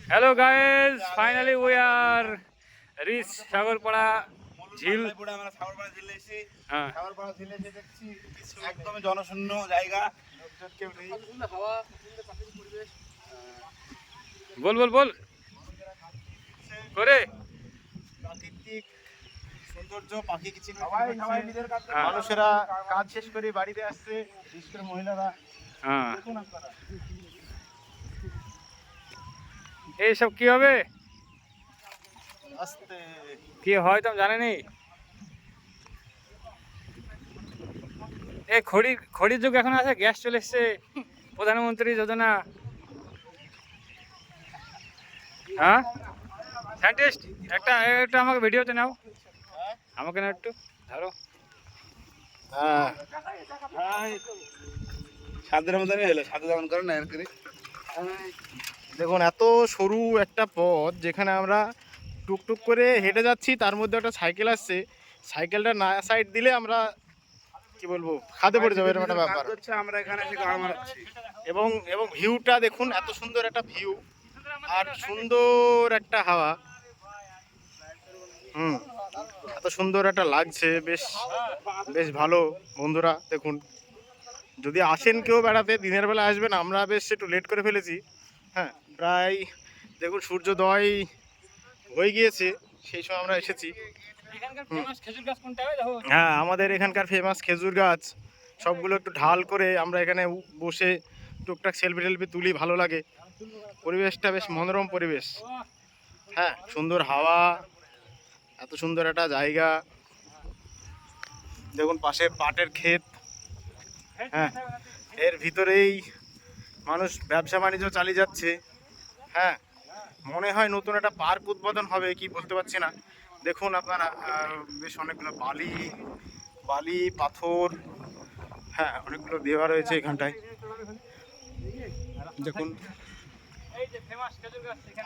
Hello guys, finally we are reached Sagarpara ঝিল। আমরা সাগরপাড়া ঝিলে এসেছি। হ্যাঁ, সাগরপাড়া ঝিলে এসে দেখছি একদম জনশূন্য জায়গা, লোকজন কেউ নেই। বল বল বল করে প্রাকৃতিক সৌন্দর্য, পাখি কিছু মানুষেরা কাজ শেষ করে বাড়িতে আসছে, বিশেষ করে মহিলারা। হ্যাঁ, দেখুন আপনারা এইসব কি হবে আস্তে কি হয় তো জানেনি। এই খড়ির যুগ এখন আছে, গ্যাস চলে এসছে, প্রধানমন্ত্রী যোজনা। হ্যাঁ সায়েন্টিস্ট, একটা একটু আমাকে ভিডিওতে নাও, আমাকে না একটু ধরো। হ্যাঁ সাদের মতনই হলো, সাদে যেমন করে না এর করে। দেখুন এত সরু একটা পথ যেখানে আমরা টুকটুক করে হেঁটে যাচ্ছি, তার মধ্যে একটা সাইকেল আসছে, সাইকেলটা না সাইড দিলে আমরা কি বলবো খাদে পড়ে যাবে, এরকম একটা ব্যাপার। আমরা এখানে এসে গাড় মারাচ্ছি এবং এবং ভিউটা দেখুন, এত সুন্দর একটা ভিউ আর সুন্দর একটা হাওয়া। এত সুন্দর একটা লাগছে, বেশ বেশ ভালো। বন্ধুরা দেখুন, যদি আসেন কেউ বেড়াতে দিনের বেলা আসবেন, আমরা বেশ একটু লেট করে ফেলেছি। হ্যাঁ প্রায় দেখুন সূর্যোদয় হয়ে গিয়েছে, সেই সময় আমরা এসেছি। হ্যাঁ আমাদের এখানকার ফেমাস খেজুর গাছ, সবগুলো একটু ঢাল করে আমরা এখানে বসে টুকটাক সেলফি টেলফি তুলি, ভালো লাগে। পরিবেশটা বেশ মনোরম পরিবেশ। হ্যাঁ সুন্দর হাওয়া, এত সুন্দর একটা জায়গা। দেখুন পাশে পাটের ক্ষেত, হ্যাঁ এর ভিতরেই মানুষ ব্যবসা বাণিজ্য চালিয়ে যাচ্ছে। হ্যাঁ মনে হয় নতুন একটা পার্ক উদ্বোধন হবে, কি বলতে পারছি না। দেখুন আপনারা বেশ অনেকগুলো বালি বালি পাথর, হ্যাঁ অনেকগুলো দেওয়া রয়েছে এখানটায়। দেখুন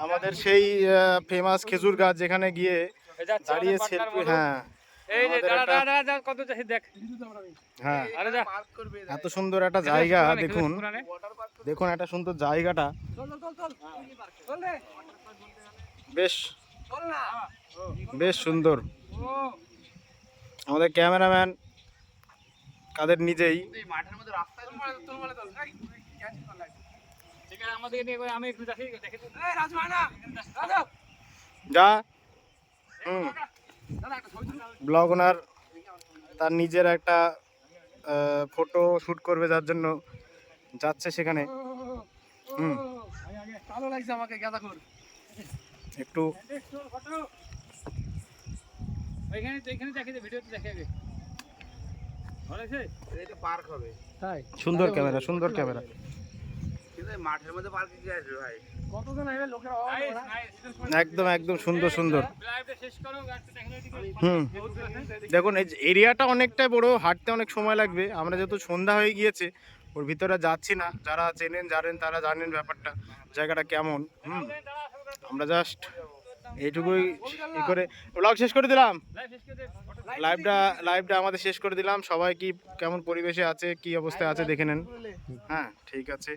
আমাদের সেই ফেমাস খেজুর গাছ, যেখানে গিয়ে দাঁড়িয়ে সেলফি। হ্যাঁ হ্যাঁ এত সুন্দর একটা জায়গা। দেখুন দেখুন একটা সুন্দর জায়গাটা, বেশ বেশ সুন্দর। আমাদের ক্যামেরাম্যান কাদের নিজেই যা ব্লগ ওনার তার নিজের একটা ফটো শ্যুট করবে, যার জন্য যাচ্ছে সেখানে। একটু সুন্দর ক্যামেরা, সুন্দর ক্যামেরা। মাঠের মধ্যে পার্কে কি আসবে ভাই, একদম একদম সুন্দর সুন্দর। দেখুন এই এরিয়াটা অনেকটাই বড়, হাঁটতে অনেক সময় লাগবে। আমরা যেহেতু সন্ধ্যা হয়ে গিয়েছে, ওর ভিতরে যাচ্ছি না। যারা চেনেন জানেন তারা জানেন ব্যাপারটা, জায়গাটা কেমন। আমরা জাস্ট এইটুকুই ই করে ব্লগ শেষ করে দিলাম, লাইভটা আমাদের শেষ করে দিলাম। সবাই কি কেমন পরিবেশে আছে, কি অবস্থায় আছে দেখে নেন। হ্যাঁ ঠিক আছে।